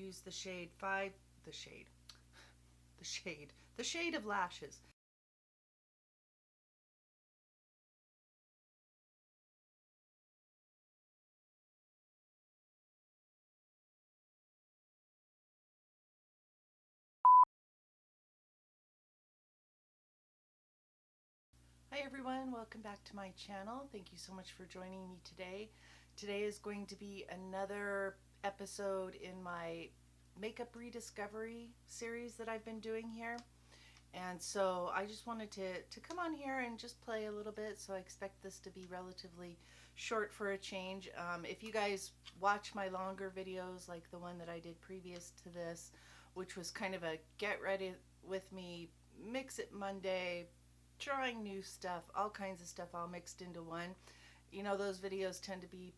use the shade of Lashes. Hi everyone, welcome back to my channel. Thank you so much for joining me today. Today is going to be another episode in my makeup rediscovery series that I've been doing here. And so I just wanted to come on here and just play a little bit. So I expect this to be relatively short for a change. If you guys watch my longer videos, like the one that I did previous to this, which was kind of a get ready with me, mix it Monday, trying new stuff, all kinds of stuff all mixed into one. You know, those videos tend to be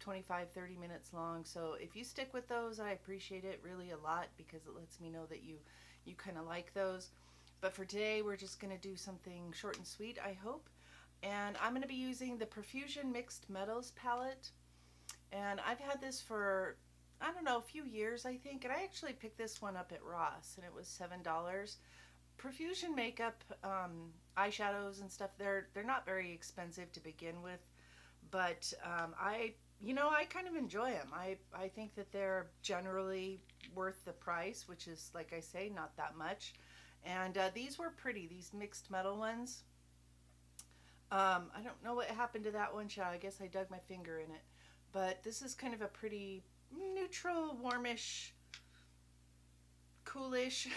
25-30 minutes long, so if you stick with those, I appreciate it really a lot because it lets me know that you kind of like those. But for today, we're just going to do something short and sweet, I hope. And I'm going to be using the Profusion Mixed Metals palette. And I've had this for, I don't know, a few years, I think. And I actually picked this one up at Ross, and it was $7. Profusion makeup, eyeshadows and stuff, they're not very expensive to begin with. But I kind of enjoy them. I think that they're generally worth the price, which is, like I say, not that much. And these were pretty, these mixed metal ones. I don't know what happened to that one, child. I guess I dug my finger in it. But this is kind of a pretty neutral, warmish, coolish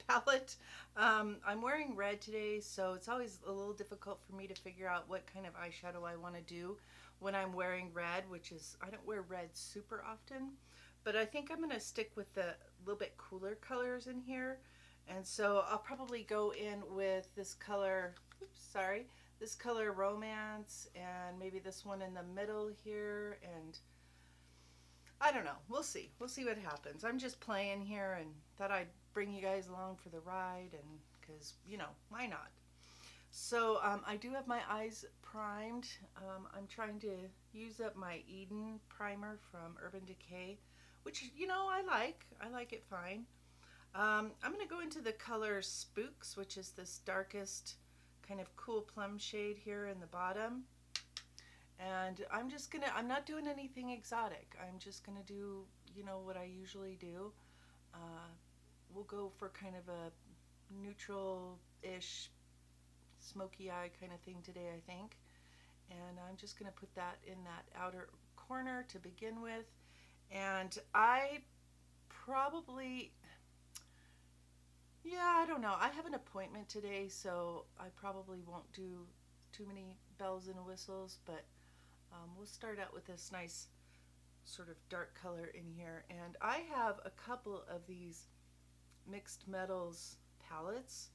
palette. I'm wearing red today, so it's always a little difficult for me to figure out what kind of eyeshadow I want to do when I'm wearing red, which is, I don't wear red super often. But I think I'm going to stick with the little bit cooler colors in here. And so I'll probably go in with this color, this color Romance, and maybe this one in the middle here, and I don't know, we'll see what happens. I'm just playing here and thought I'd bring you guys along for the ride, and because, you know, why not? So I do have my eyes primed. I'm trying to use up my Eden primer from Urban Decay, which, you know, I like it fine. I'm going to go into the color Spooks, which is this darkest kind of cool plum shade here in the bottom. And I'm not doing anything exotic. I'm just going to do, you know, what I usually do. We'll go for kind of a neutral-ish smoky eye kind of thing today, I think. And I'm just going to put that in that outer corner to begin with. And I probably... yeah, I don't know. I have an appointment today, so I probably won't do too many bells and whistles, but we'll start out with this nice sort of dark color in here. And I have a couple of these mixed metals palettes.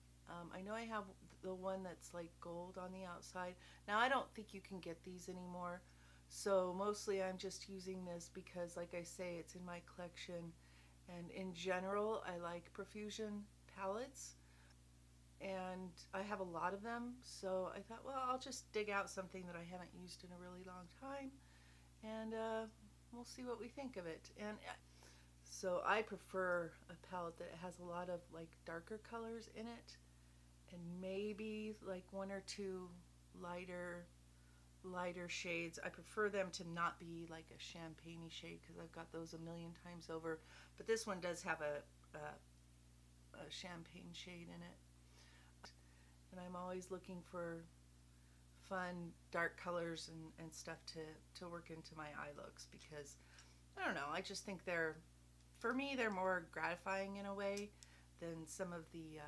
I know I have the one that's like gold on the outside. Now, I don't think you can get these anymore, so mostly I'm just using this because, like I say, it's in my collection. And in general, I like Profusion palettes, and I have a lot of them, so I thought, well, I'll just dig out something that I haven't used in a really long time, and we'll see what we think of it. And so I prefer a palette that has a lot of like darker colors in it, and maybe like one or two lighter shades. I prefer them to not be like a champagne-y shade because I've got those a million times over, but this one does have a champagne shade in it. And I'm always looking for fun dark colors and stuff to work into my eye looks, because I don't know, I just think for me they're more gratifying in a way than some of the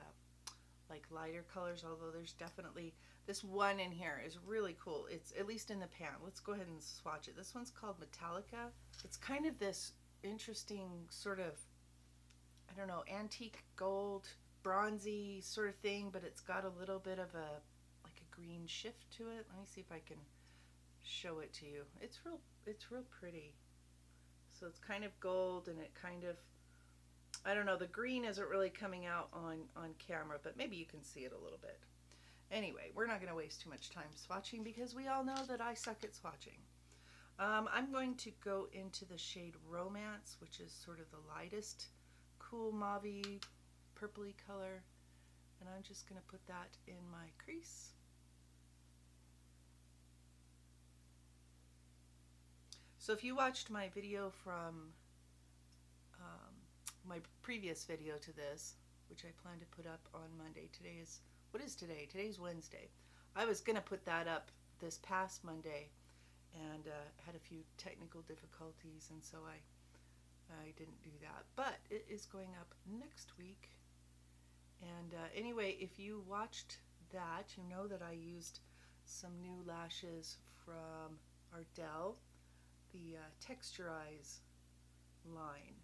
like lighter colors, although there's definitely this one in here is really cool. It's at least in the pan. Let's go ahead and swatch it. This one's called Metallica. It's kind of this interesting sort of, I don't know, antique gold, bronzy sort of thing, but it's got a little bit of a like a green shift to it. Let me see if I can show it to you. It's real pretty. So it's kind of gold, and it kind of, I don't know, the green isn't really coming out on camera, but maybe you can see it a little bit. Anyway, we're not going to waste too much time swatching because we all know that I suck at swatching. I'm going to go into the shade Romance, which is sort of the lightest, cool mauve-y, purpley color. And I'm just going to put that in my crease. So if you watched my video from my previous video to this, which I plan to put up on Monday. Today is, what is today? Today's Wednesday. I was going to put that up this past Monday and had a few technical difficulties, and so I didn't do that. But it is going up next week. And anyway, if you watched that, you know that I used some new lashes from Ardell, the Texturize line.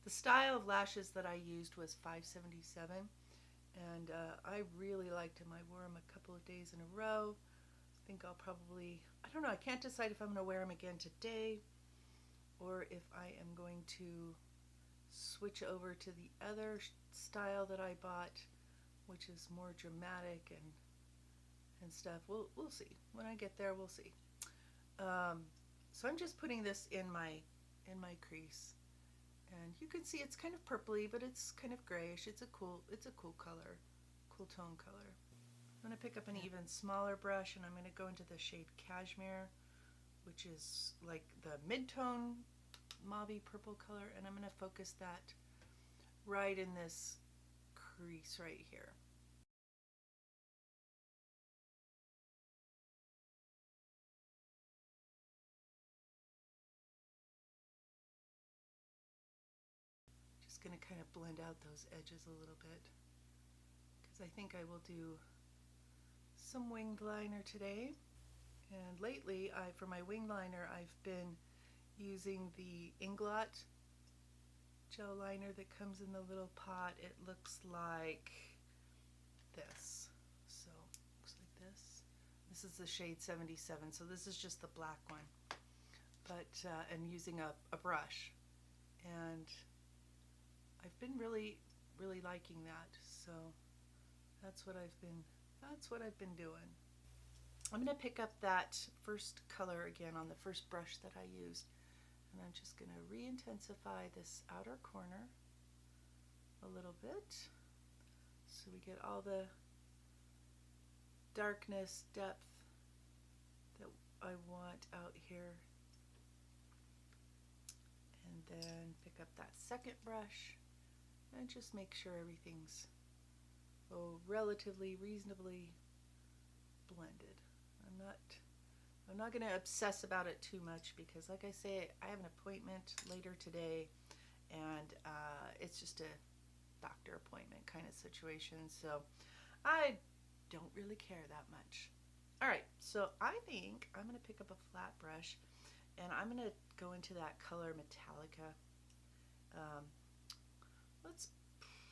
The style of lashes that I used was 577, and I really liked them. I wore them a couple of days in a row. I think I'll probably, I don't know, I can't decide if I'm going to wear them again today or if I am going to switch over to the other style that I bought, which is more dramatic and stuff. We'll see. When I get there, we'll see. So I'm just putting this in my crease. And you can see it's kind of purpley, but it's kind of grayish. It's a cool color, cool tone color. I'm going to pick up an even smaller brush, and I'm going to go into the shade Cashmere, which is like the mid-tone mauve purple color, and I'm going to focus that right in this crease right here. Going to kind of blend out those edges a little bit because I think I will do some winged liner today. And lately, for my wing liner, I've been using the Inglot gel liner that comes in the little pot. It looks like this. So looks like this. This is the shade 77. So this is just the black one, but and using a brush. And I've been really liking that, so that's what I've been doing. I'm going to pick up that first color again on the first brush that I used, and I'm just going to re-intensify this outer corner a little bit so we get all the darkness, depth that I want out here. And then pick up that second brush and just make sure everything's relatively reasonably blended. I'm not going to obsess about it too much because, like I say, I have an appointment later today, and it's just a doctor appointment kind of situation, so I don't really care that much. All right, so I think I'm going to pick up a flat brush, and I'm going to go into that color Metallica.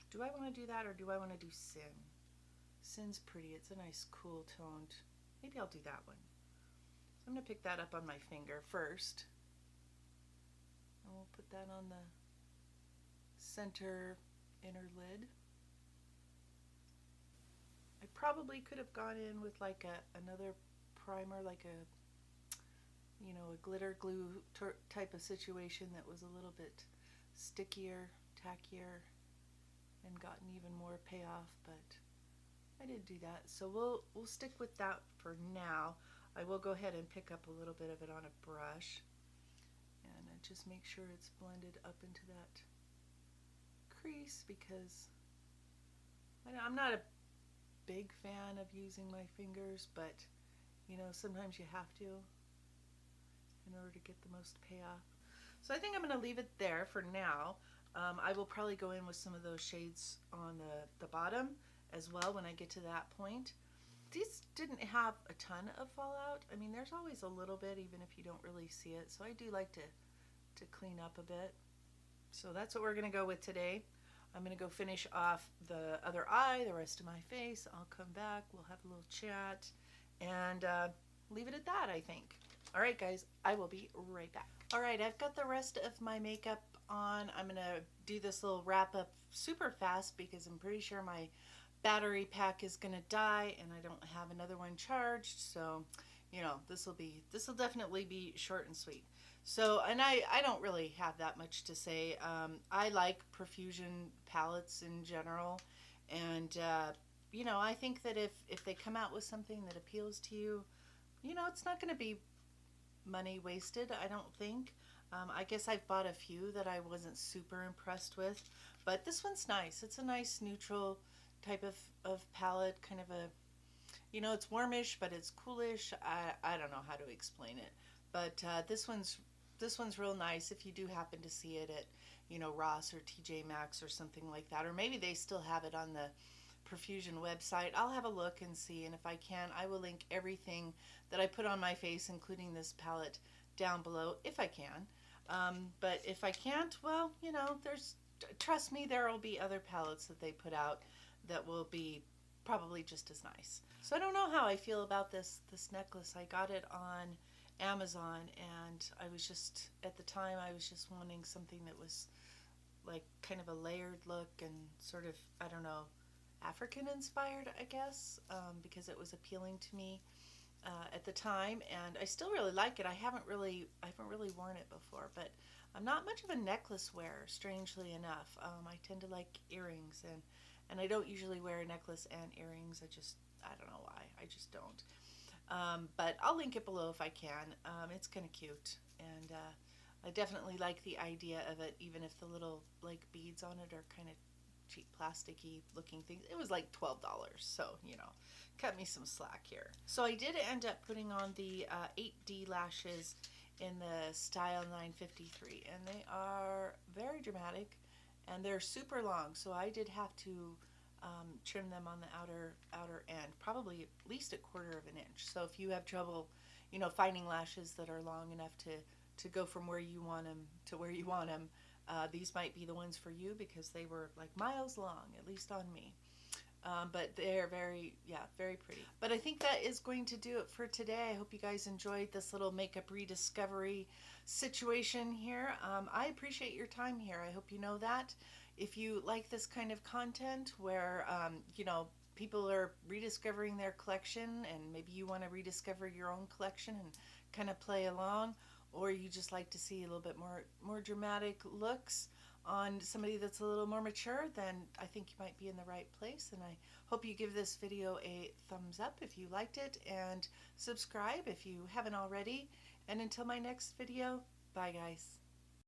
Do I want to do that, or do I want to do Sin? Sin's pretty. It's a nice cool toned. Maybe I'll do that one. So I'm going to pick that up on my finger first. And we'll put that on the center inner lid. I probably could have gone in with like another primer, like a glitter glue type of situation that was a little bit stickier, tackier, and gotten even more payoff, but I didn't do that. So we'll stick with that for now. I will go ahead and pick up a little bit of it on a brush and just make sure it's blended up into that crease, because I'm not a big fan of using my fingers, but sometimes you have to in order to get the most payoff. So I think I'm going to leave it there for now. I will probably go in with some of those shades on the bottom as well when I get to that point. These didn't have a ton of fallout. I mean, there's always a little bit, even if you don't really see it. So I do like to clean up a bit. So that's what we're going to go with today. I'm going to go finish off the other eye, the rest of my face. I'll come back. We'll have a little chat and leave it at that, I think. All right, guys, I will be right back. All right, I've got the rest of my makeup on. I'm going to do this little wrap up super fast because I'm pretty sure my battery pack is going to die and I don't have another one charged. So you know, this will definitely be short and sweet. So, and I don't really have that much to say. I like Profusion palettes in general, and you know, I think that if they come out with something that appeals to you, you know, it's not going to be money wasted, I don't think. I guess I've bought a few that I wasn't super impressed with, but this one's nice. It's a nice neutral type of palette, kind of a, you know, it's warmish, but it's coolish. I don't know how to explain it, but this one's real nice if you do happen to see it at, you know, Ross or TJ Maxx or something like that, or maybe they still have it on the Profusion website. I'll have a look and see, and if I can, I will link everything that I put on my face, including this palette, down below if I can. But if I can't, well, you know, trust me, there will be other palettes that they put out that will be probably just as nice. So I don't know how I feel about this necklace. I got it on Amazon, and I was just, at the time, I was just wanting something that was like kind of a layered look and sort of, I don't know, African inspired, I guess, because it was appealing to me at the time, and I still really like it. I haven't really worn it before, but I'm not much of a necklace wearer, strangely enough. I tend to like earrings, and I don't usually wear a necklace and earrings. I don't know why. I just don't. But I'll link it below if I can. It's kind of cute, and I definitely like the idea of it, even if the little like beads on it are kind of cheap plasticky looking things. It was like $12, so you know, cut me some slack here. So I did end up putting on the 8D lashes in the style 953, and they are very dramatic, and they're super long, so I did have to trim them on the outer end, probably at least a quarter of an inch. So if you have trouble, you know, finding lashes that are long enough to go from where you want them to where you want them, these might be the ones for you, because they were like miles long, at least on me. But they're very, yeah, very pretty. But I think that is going to do it for today. I hope you guys enjoyed this little makeup rediscovery situation here. I appreciate your time here. I hope you know that. If you like this kind of content where, you know, people are rediscovering their collection, and maybe you want to rediscover your own collection and kind of play along, or you just like to see a little bit more dramatic looks on somebody that's a little more mature, then I think you might be in the right place. And I hope you give this video a thumbs up if you liked it, and subscribe if you haven't already. And until my next video, bye guys.